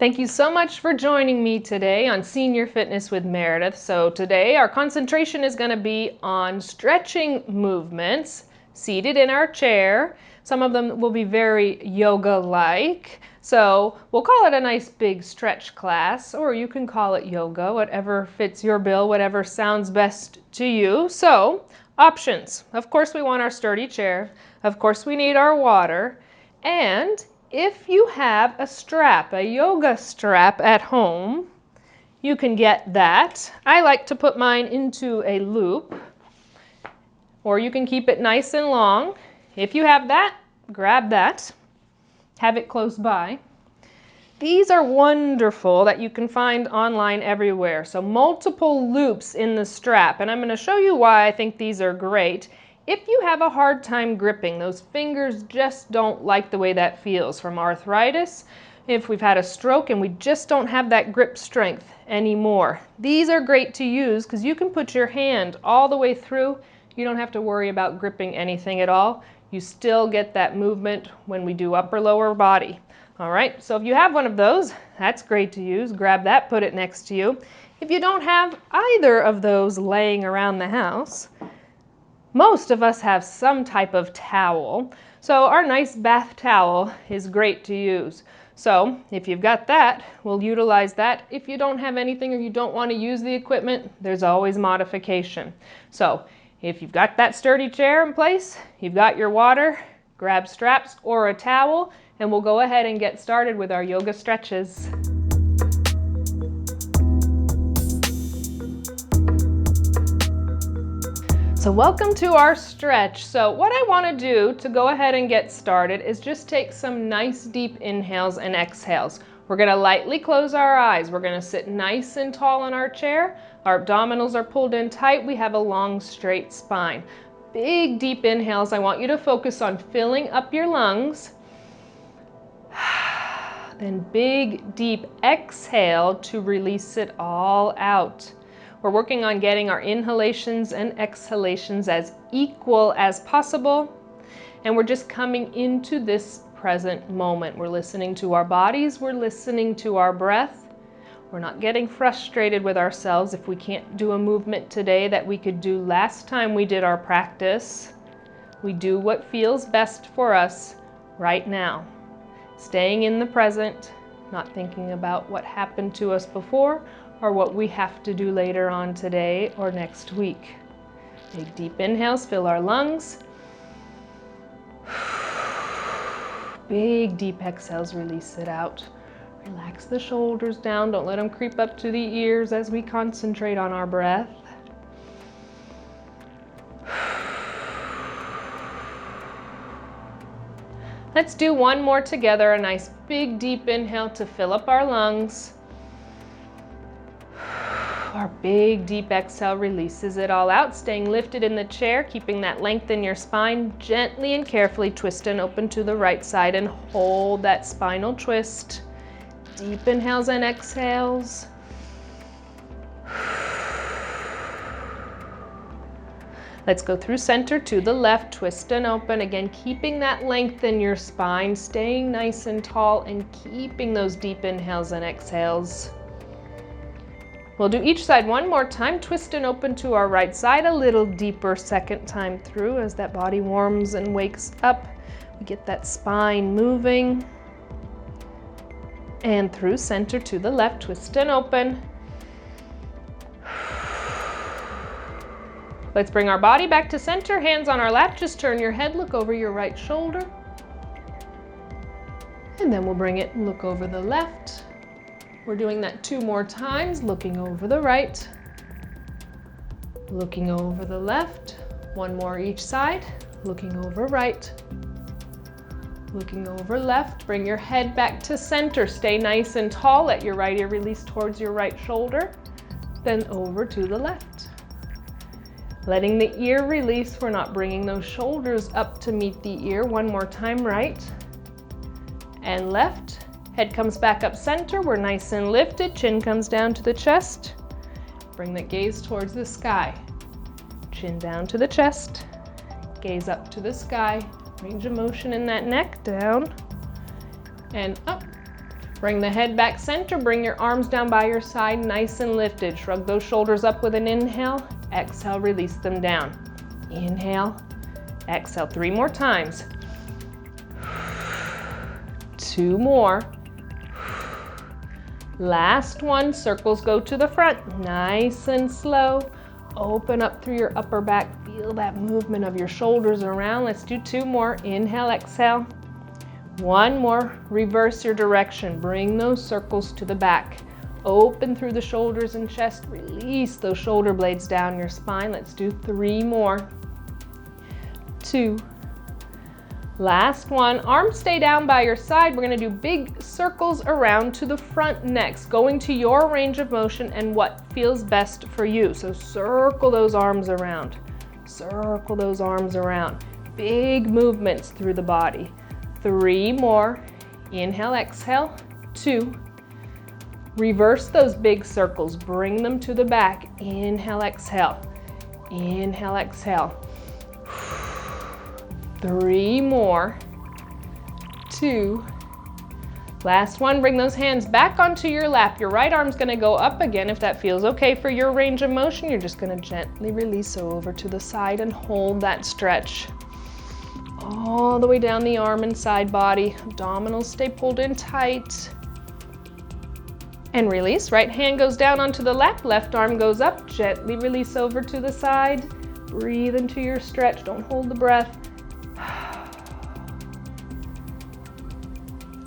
Thank you so much for joining me today on Senior Fitness with Meredith. So today our concentration is going to be on stretching movements seated in our chair. Some of them will be very yoga-like. So we'll call it a nice big stretch class, or you can call it yoga, whatever fits your bill, whatever sounds best to you. So options. Of course we want our sturdy chair. Of course we need our water. And if you have a strap, a yoga strap at home, you can get that. I like to put mine into a loop, or you can keep it nice and long. If you have that, grab that. Have it close by. These are wonderful that you can find online everywhere. So multiple loops in the strap, and I'm going to show you why I think these are great. If you have a hard time gripping, those fingers just don't like the way that feels from arthritis, if we've had a stroke and we just don't have that grip strength anymore. These are great to use because you can put your hand all the way through. You don't have to worry about gripping anything at all. You still get that movement when we do upper lower body. All right, so if you have one of those, that's great to use. Grab that, put it next to you. If you don't have either of those laying around the house, most of us have some type of towel. So our nice bath towel is great to use. So if you've got that, we'll utilize that. If you don't have anything or you don't want to use the equipment, there's always modification. So if you've got that sturdy chair in place, you've got your water, grab straps or a towel, and we'll go ahead and get started with our yoga stretches. So welcome to our stretch. So what I want to do to go ahead and get started is just take some nice deep inhales and exhales. We're going to lightly close our eyes. We're going to sit nice and tall in our chair. Our abdominals are pulled in tight. We have a long, straight spine. Big, deep inhales. I want you to focus on filling up your lungs. Then big, deep exhale to release it all out. We're working on getting our inhalations and exhalations as equal as possible. And we're just coming into this present moment. We're listening to our bodies. We're listening to our breath. We're not getting frustrated with ourselves if we can't do a movement today that we could do last time we did our practice. We do what feels best for us right now. Staying in the present, not thinking about what happened to us before or what we have to do later on today or next week. Big deep inhales, fill our lungs. Big deep exhales, release it out. Relax the shoulders down, don't let them creep up to the ears as we concentrate on our breath. Let's do one more together, a nice big deep inhale to fill up our lungs. Our big deep exhale releases it all out, staying lifted in the chair, keeping that length in your spine. Gently and carefully twist and open to the right side and hold that spinal twist. Deep inhales and exhales. Let's go through center to the left, twist and open. Again, keeping that length in your spine, staying nice and tall and keeping those deep inhales and exhales. We'll do each side one more time. Twist and open to our right side, a little deeper second time through as that body warms and wakes up. We get that spine moving. And through center to the left, twist and open. Let's bring our body back to center, hands on our lap. Just turn your head, look over your right shoulder. And then we'll bring it and look over the left. We're doing that 2 more times, looking over the right, looking over the left. 1 more each side, looking over right, looking over left. Bring your head back to center. Stay nice and tall. Let your right ear release towards your right shoulder. Then over to the left. Letting the ear release. We're not bringing those shoulders up to meet the ear. 1 more time, right and left. Head comes back up center. We're nice and lifted. Chin comes down to the chest. Bring the gaze towards the sky. Chin down to the chest. Gaze up to the sky. Range of motion in that neck, down and up, Bring the head back center, bring your arms down by your side, nice and lifted. Shrug those shoulders up with an inhale, exhale, release them down. Inhale, exhale, 3 more times. 2 more. Last one, circles go to the front, nice and slow. Open up through your upper back, feel that movement of your shoulders around. Let's do 2 more, inhale, exhale. 1 more, reverse your direction, bring those circles to the back. Open through the shoulders and chest, release those shoulder blades down your spine. Let's do 3 more. 2. Last one, arms stay down by your side. We're gonna do big circles around to the front next, going to your range of motion and what feels best for you. So circle those arms around, circle those arms around. Big movements through the body. 3 more, inhale, exhale, 2. Reverse those big circles, bring them to the back. Inhale, exhale, inhale, exhale. 3 more, 2. Last one, bring those hands back onto your lap. Your right arm's gonna go up again. If that feels okay for your range of motion, you're just gonna gently release over to the side and hold that stretch. All the way down the arm and side body. Abdominals stay pulled in tight. And release. Right hand goes down onto the lap, left arm goes up. Gently release over to the side. Breathe into your stretch. Don't hold the breath.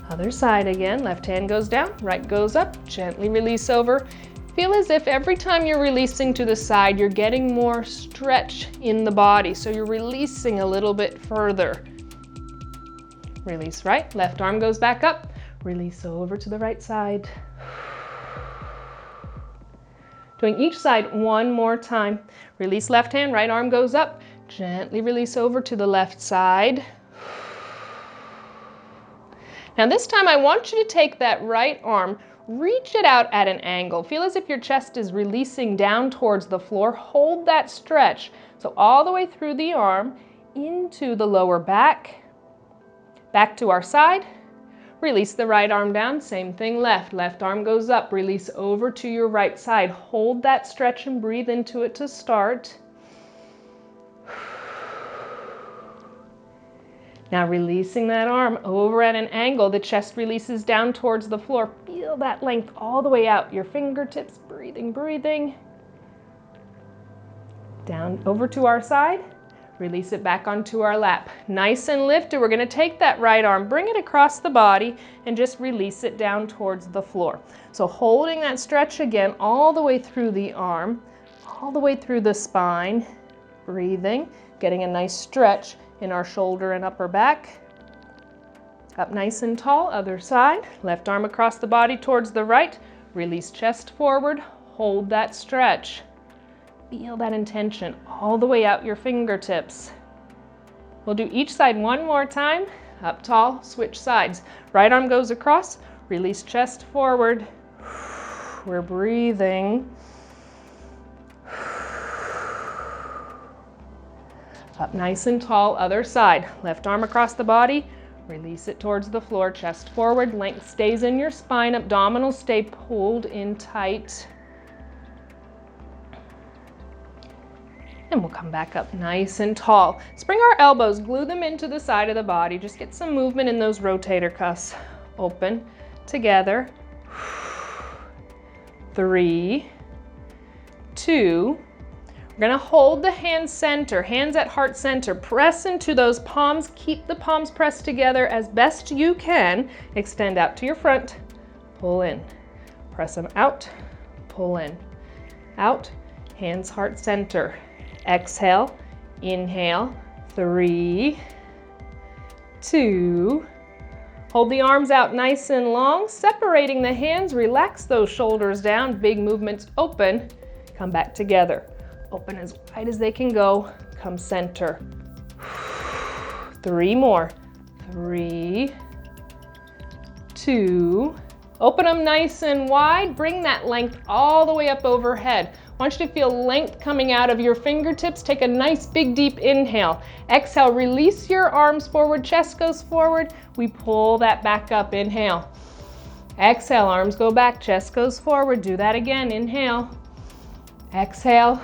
Other side again. Left hand goes down, right goes up. Gently release over. Feel as if every time you're releasing to the side, you're getting more stretch in the body. So you're releasing a little bit further. Release right, left arm goes back up. Release over to the right side. Doing each side 1 more time. Release left hand, right arm goes up. Gently release over to the left side. Now this time I want you to take that right arm, reach it out at an angle. Feel as if your chest is releasing down towards the floor. Hold that stretch. So all the way through the arm, into the lower back. Back to our side. Release the right arm down. Same thing left. Left arm goes up. Release over to your right side. Hold that stretch and breathe into it to start. Now releasing that arm over at an angle, the chest releases down towards the floor. Feel that length all the way out. Your fingertips, breathing, breathing. Down over to our side. Release it back onto our lap. Nice and lifted. We're gonna take that right arm, bring it across the body, and just release it down towards the floor. So holding that stretch again all the way through the arm, all the way through the spine. Breathing, getting a nice stretch in our shoulder and upper back. Up nice and tall, other side. Left arm across the body towards the right. Release chest forward, hold that stretch. Feel that intention all the way out your fingertips. We'll do each side 1 more time. Up tall, switch sides. Right arm goes across, release chest forward. We're breathing. Up nice and tall, other side. Left arm across the body, release it towards the floor, chest forward, length stays in your spine, abdominals stay pulled in tight. And we'll come back up nice and tall. Let's bring our elbows, glue them into the side of the body. Just get some movement in those rotator cuffs. Open, together. 3, 2. We're gonna hold the hands center, hands at heart center. Press into those palms. Keep the palms pressed together as best you can. Extend out to your front. Pull in. Press them out. Pull in. Out. Hands heart center. Exhale. Inhale. 3, 2. Hold the arms out nice and long. Separating the hands. Relax those shoulders down. Big movements open. Come back together. Open as wide as they can go. Come center. 3 more. 3, 2. Open them nice and wide. Bring that length all the way up overhead. I want you to feel length coming out of your fingertips. Take a nice big deep inhale. Exhale, release your arms forward. Chest goes forward. We pull that back up. Inhale. Exhale, arms go back, chest goes forward. Do that again. Inhale. Exhale.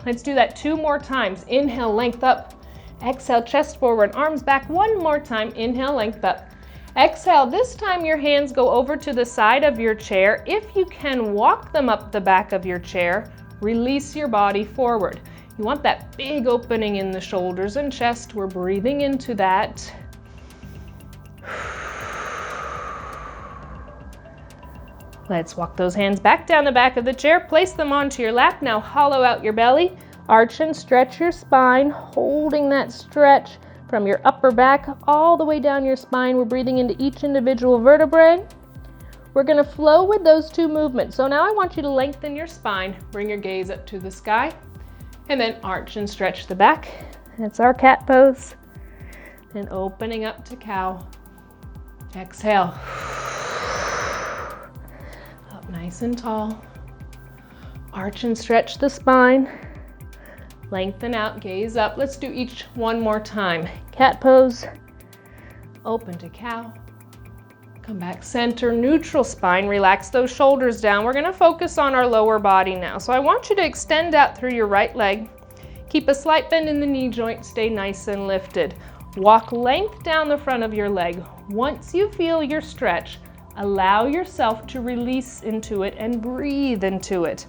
Let's do that 2 more times. Inhale, length up. Exhale, chest forward, arms back. 1 more time. Inhale, length up. Exhale. This time your hands go over to the side of your chair. If you can, walk them up the back of your chair. Release your body forward. You want that big opening in the shoulders and chest. We're breathing into that. Let's walk those hands back down the back of the chair. Place them onto your lap. Now hollow out your belly. Arch and stretch your spine, holding that stretch from your upper back all the way down your spine. We're breathing into each individual vertebrae. We're going to flow with those 2 movements. So now I want you to lengthen your spine, bring your gaze up to the sky, and then arch and stretch the back. That's our cat pose. And opening up to cow. Exhale. Up nice and tall. Arch and stretch the spine. Lengthen out, gaze up. Let's do each 1 more time. Cat pose. Open to cow. Come back center, neutral spine. Relax those shoulders down. We're going to focus on our lower body now. So I want you to extend out through your right leg. Keep a slight bend in the knee joint. Stay nice and lifted. Walk length down the front of your leg. Once you feel your stretch, allow yourself to release into it and breathe into it.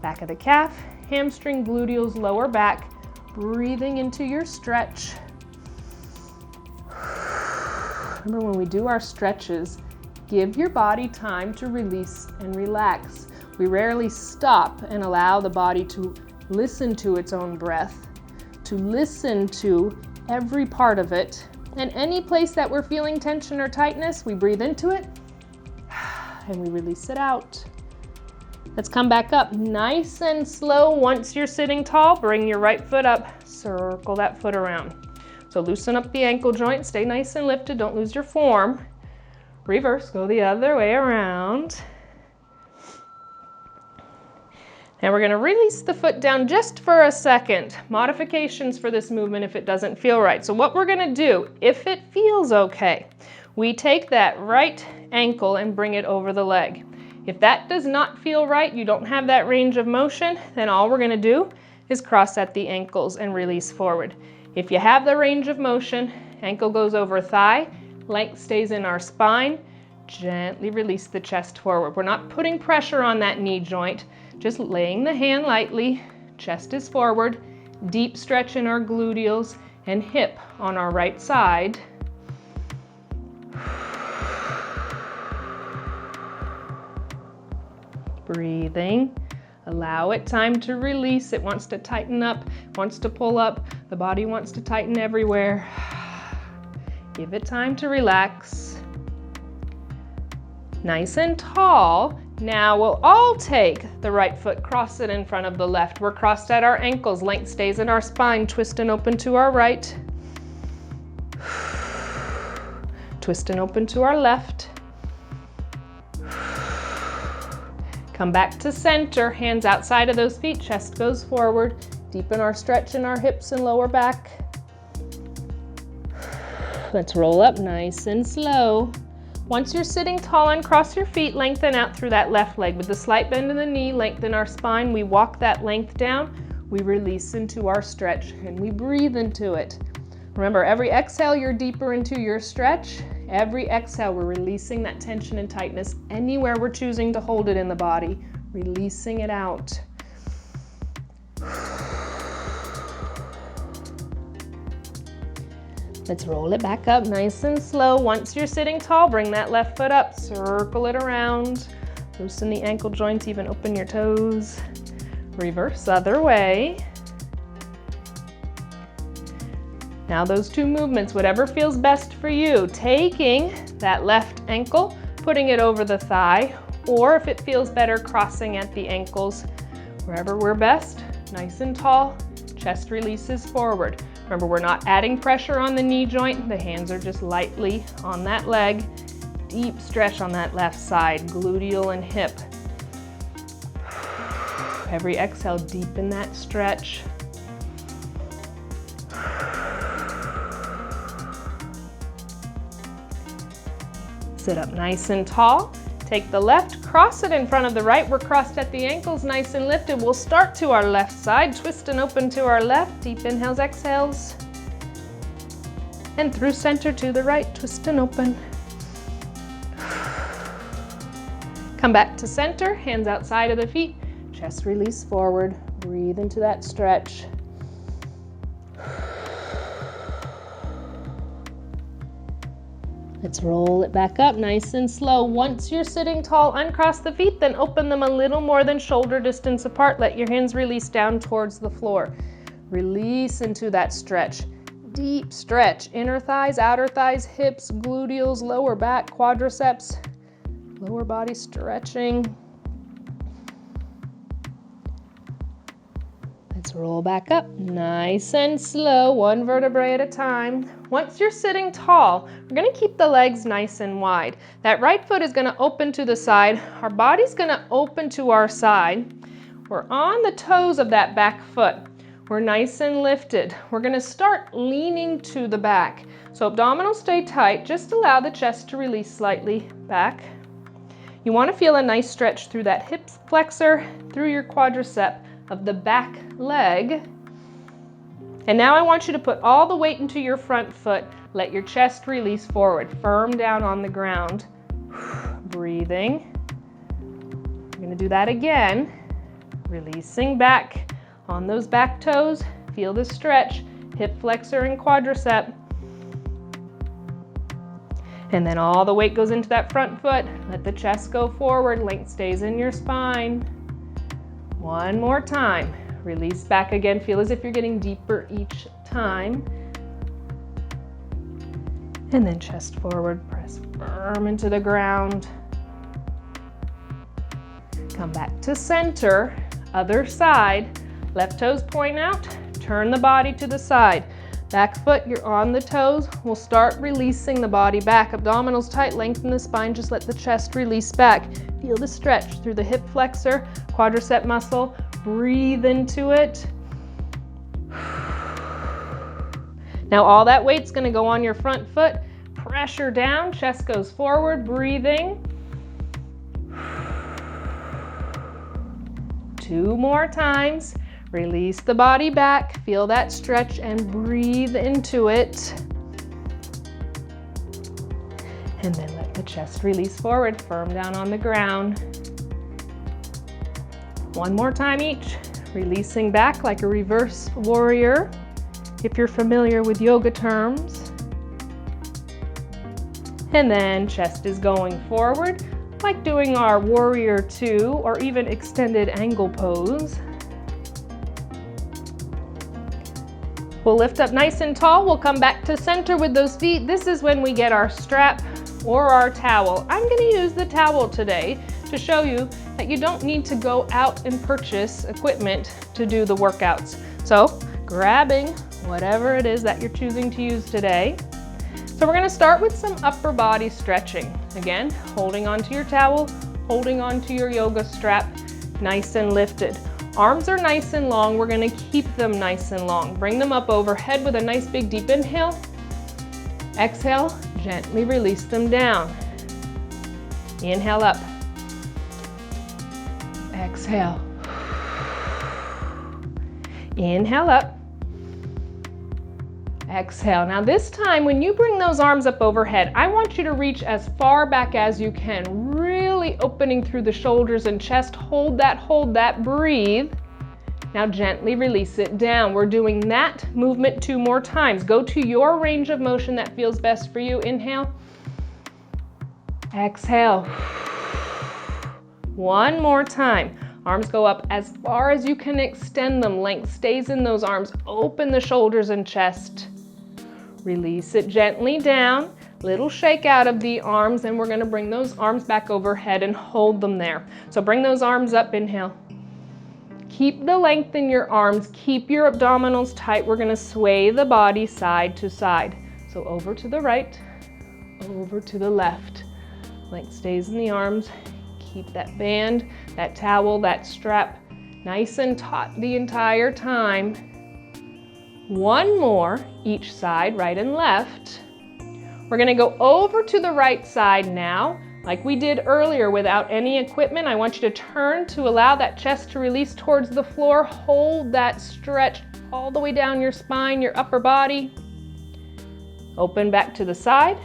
Back of the calf, hamstring, gluteals, lower back. Breathing into your stretch. Remember, when we do our stretches, give your body time to release and relax. We rarely stop and allow the body to listen to its own breath, to listen to every part of it. And any place that we're feeling tension or tightness, we breathe into it and we release it out. Let's come back up nice and slow. Once you're sitting tall, bring your right foot up, circle that foot around. So loosen up the ankle joint, stay nice and lifted, don't lose your form. Reverse, go the other way around. Now we're going to release the foot down just for a second. Modifications for this movement if it doesn't feel right. So what we're going to do, if it feels okay, we take that right ankle and bring it over the leg. If that does not feel right, you don't have that range of motion, then all we're going to do is cross at the ankles and release forward. If you have the range of motion, ankle goes over thigh, length stays in our spine, gently release the chest forward. We're not putting pressure on that knee joint, just laying the hand lightly, chest is forward, deep stretch in our gluteals and hip on our right side. Breathing. Allow it time to release. It wants to tighten up, wants to pull up. The body wants to tighten everywhere. Give it time to relax. Nice and tall. Now we'll all take the right foot, cross it in front of the left. We're crossed at our ankles. Length stays in our spine. Twist and open to our right. Twist and open to our left. Come back to center, hands outside of those feet, chest goes forward. Deepen our stretch in our hips and lower back. Let's roll up nice and slow. Once you're sitting tall, uncross your feet, lengthen out through that left leg. With a slight bend in the knee, lengthen our spine. We walk that length down. We release into our stretch and we breathe into it. Remember, every exhale, you're deeper into your stretch. Every exhale, we're releasing that tension and tightness anywhere we're choosing to hold it in the body, releasing it out. Let's roll it back up nice and slow. Once you're sitting tall, bring that left foot up, circle it around, loosen the ankle joints, even open your toes. Reverse other way. Now those 2 movements, whatever feels best for you, taking that left ankle, putting it over the thigh, or if it feels better, crossing at the ankles. Wherever we're best, nice and tall, chest releases forward. Remember, we're not adding pressure on the knee joint. The hands are just lightly on that leg. Deep stretch on that left side, gluteal and hip. Every exhale, deepen that stretch. Sit up nice and tall. Take the left, cross it in front of the right. We're crossed at the ankles, nice and lifted. We'll start to our left side, twist and open to our left. Deep inhales, exhales. And through center to the right, twist and open. Come back to center, hands outside of the feet, chest release forward. Breathe into that stretch. Let's roll it back up nice and slow. Once you're sitting tall, uncross the feet, then open them a little more than shoulder distance apart. Let your hands release down towards the floor. Release into that stretch. Deep stretch. Inner thighs, outer thighs, hips, gluteals, lower back, quadriceps, lower body stretching. Let's roll back up, nice and slow, one vertebrae at a time. Once you're sitting tall, we're gonna keep the legs nice and wide. That right foot is gonna open to the side. Our body's gonna open to our side. We're on the toes of that back foot. We're nice and lifted. We're gonna start leaning to the back. So abdominals stay tight, just allow the chest to release slightly back. You wanna feel a nice stretch through that hip flexor, through your quadricep of the back leg. And now I want you to put all the weight into your front foot. Let your chest release forward, firm down on the ground. Breathing. We're gonna do that again. Releasing back on those back toes. Feel the stretch, hip flexor and quadricep. And then all the weight goes into that front foot. Let the chest go forward, length stays in your spine. One more time. Release back again. Feel as if you're getting deeper each time. And then chest forward, press firm into the ground. Come back to center, other side. Left toes point out, turn the body to the side. Back foot, you're on the toes. We'll start releasing the body back. Abdominals tight, lengthen the spine, just let the chest release back. Feel the stretch through the hip flexor, quadricep muscle. Breathe into it. Now all that weight's gonna go on your front foot. Pressure down, chest goes forward, breathing. 2 more times. Release the body back, feel that stretch and breathe into it. And then let the chest release forward, firm down on the ground. 1 more time each, releasing back like a reverse warrior, if you're familiar with yoga terms. And then chest is going forward, like doing our warrior 2 or even extended angle pose. We'll lift up nice and tall. We'll come back to center with those feet. This is when we get our strap or our towel. I'm gonna use the towel today to show you that you don't need to go out and purchase equipment to do the workouts. So grabbing whatever it is that you're choosing to use today. So we're gonna start with some upper body stretching. Again, holding onto your towel, holding onto your yoga strap, nice and lifted. Arms are nice and long. We're gonna keep them nice and long. Bring them up overhead with a nice big deep inhale. Exhale, gently release them down. Inhale up. Exhale. Inhale up. Exhale. Now this time, when you bring those arms up overhead, I want you to reach as far back as you can, really opening through the shoulders and chest. Hold that, breathe. Now gently release it down. We're doing that movement 2 more times. Go to your range of motion that feels best for you. Inhale. Exhale. 1 more time. Arms go up as far as you can extend them. Length stays in those arms. Open the shoulders and chest. Release it gently down. Little shake out of the arms, and we're gonna bring those arms back overhead and hold them there. So bring those arms up, inhale. Keep the length in your arms, keep your abdominals tight. We're gonna sway the body side to side. So over to the right, over to the left. Length stays in the arms. Keep that band, that towel, that strap nice and taut the entire time. 1 more each side, right and left. We're gonna go over to the right side now. Like we did earlier without any equipment, I want you to turn to allow that chest to release towards the floor. Hold that stretch all the way down your spine, your upper body. Open back to the side,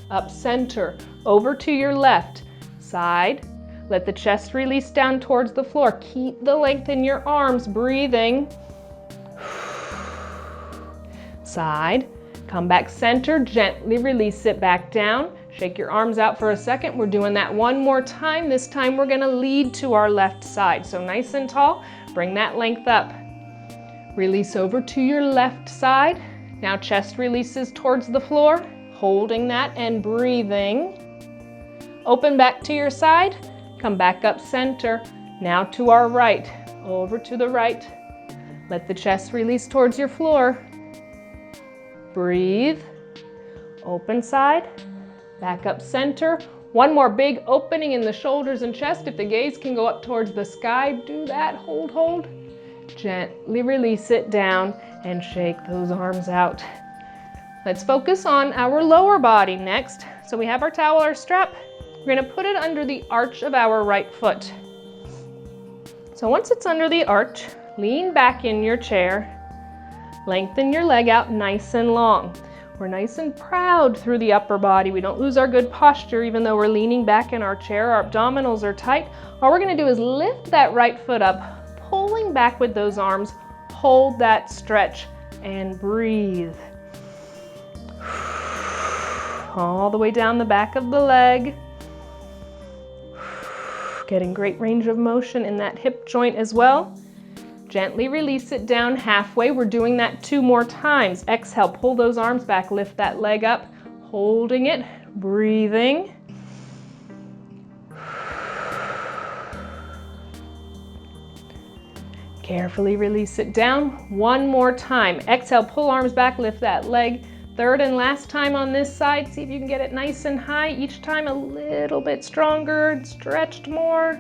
up center, over to your left side. Let the chest release down towards the floor. Keep the length in your arms, breathing. Side, come back center, gently release it back down. Shake your arms out for a second. We're doing that one more time. This time we're gonna lead to our left side. So nice and tall, bring that length up. Release over to your left side. Now chest releases towards the floor, holding that and breathing. Open back to your side, come back up center. Now to our right, over to the right. Let the chest release towards your floor. Breathe, open side, back up center. One more big opening in the shoulders and chest. If the gaze can go up towards the sky, do that, hold, hold. Gently release it down and shake those arms out. Let's focus on our lower body next. So we have our towel or strap. We're gonna put it under the arch of our right foot. So once it's under the arch, lean back in your chair. Lengthen your leg out nice and long. We're nice and proud through the upper body. We don't lose our good posture even though we're leaning back in our chair. Our abdominals are tight. All we're gonna do is lift that right foot up, pulling back with those arms. Hold that stretch and breathe. All the way down the back of the leg. Getting great range of motion in that hip joint as well. Gently release it down halfway. We're doing that 2 more times. Exhale, pull those arms back, lift that leg up, holding it, breathing. Carefully release it down. 1 more time. Exhale, pull arms back, lift that leg. 3rd and last time on this side. See if you can get it nice and high. Each time a little bit stronger, stretched more.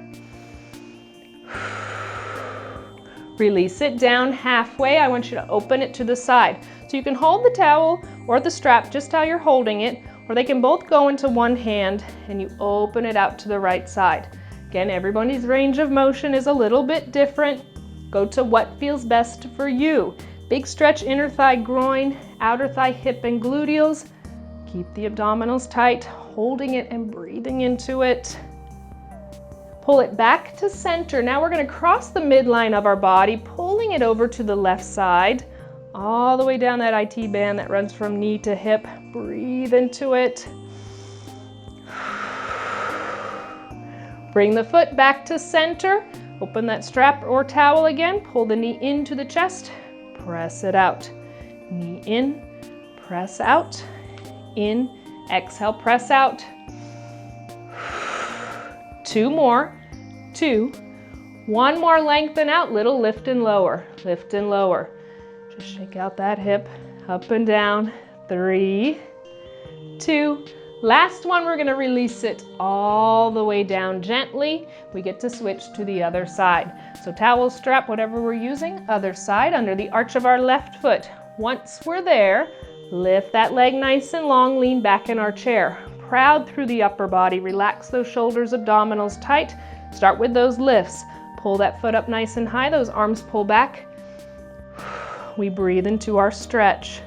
Release it down halfway. I want you to open it to the side. So you can hold the towel or the strap just how you're holding it, or they can both go into one hand and you open it out to the right side. Again, everybody's range of motion is a little bit different. Go to what feels best for you. Big stretch, inner thigh, groin, outer thigh, hip, and gluteals. Keep the abdominals tight, holding it and breathing into it. Pull it back to center. Now we're going to cross the midline of our body, pulling it over to the left side, all the way down that IT band that runs from knee to hip. Breathe into it. Bring the foot back to center. Open that strap or towel again. Pull the knee into the chest. Press it out. Knee in, press out, in, exhale, press out. 2 more. 2. 1 more, lengthen out, little lift and lower, lift and lower. Just shake out that hip, up and down. 3, 2. Last one, we're gonna release it all the way down gently. We get to switch to the other side. So towel, strap, whatever we're using, other side, under the arch of our left foot. Once we're there, lift that leg nice and long, lean back in our chair. Proud through the upper body, relax those shoulders, abdominals tight. Start with those lifts. Pull that foot up nice and high, those arms pull back. We breathe into our stretch.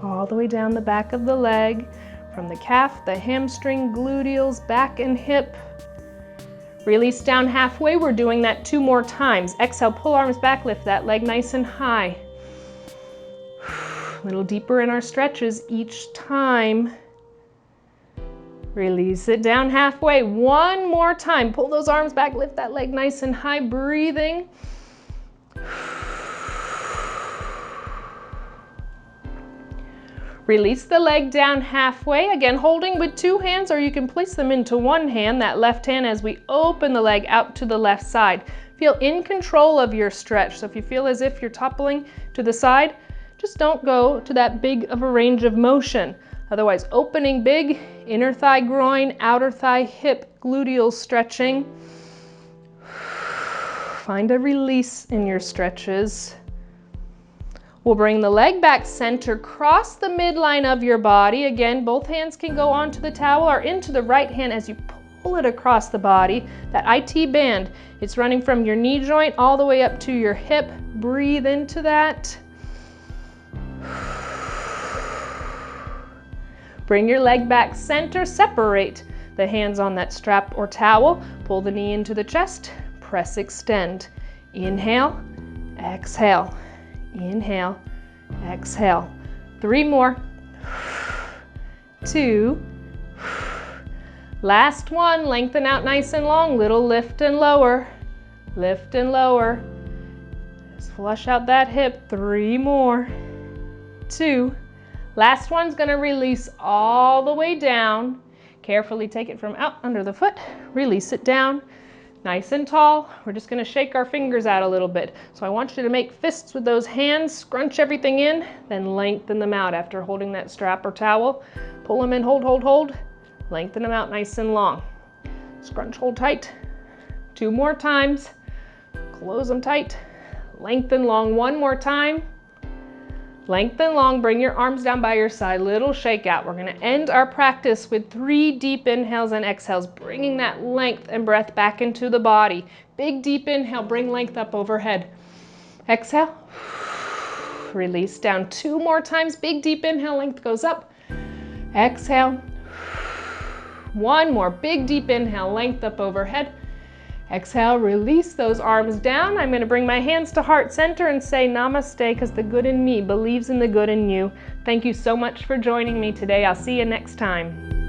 All the way down the back of the leg, from the calf, the hamstring, gluteals, back and hip. Release down halfway. We're doing that 2 more times. Exhale, pull arms back, lift that leg nice and high. A little deeper in our stretches each time. Release it down halfway. 1 more time. Pull those arms back, lift that leg nice and high, breathing. Release the leg down halfway, again holding with 2 hands, or you can place them into 1 hand, that left hand, as we open the leg out to the left side. Feel in control of your stretch. So if you feel as if you're toppling to the side, just don't go to that big of a range of motion. Otherwise, opening big, inner thigh, groin, outer thigh, hip, gluteal stretching. Find a release in your stretches. We'll bring the leg back center, cross the midline of your body. Again, both hands can go onto the towel or into the right hand as you pull it across the body. That IT band, it's running from your knee joint all the way up to your hip. Breathe into that. Bring your leg back center, separate the hands on that strap or towel. Pull the knee into the chest, press extend. Inhale, exhale. Inhale, exhale. 3 more. 2. Last one, lengthen out nice and long, little lift and lower. Lift and lower. Just flush out that hip. 3 more. 2. Last one's gonna release all the way down. Carefully take it from out under the foot, release it down. Nice and tall. We're just gonna shake our fingers out a little bit. So I want you to make fists with those hands, scrunch everything in, then lengthen them out after holding that strap or towel. Pull them in, hold, hold, hold. Lengthen them out nice and long. Scrunch, hold tight. 2 more times. Close them tight. Lengthen long 1 more time. Lengthen long, bring your arms down by your side, little shake out. We're gonna end our practice with 3 deep inhales and exhales, bringing that length and breath back into the body. Big deep inhale, bring length up overhead. Exhale, release down 2 more times. Big deep inhale, length goes up. Exhale, 1 more, big deep inhale, length up overhead. Exhale, release those arms down. I'm gonna bring my hands to heart center and say namaste, because the good in me believes in the good in you. Thank you so much for joining me today. I'll see you next time.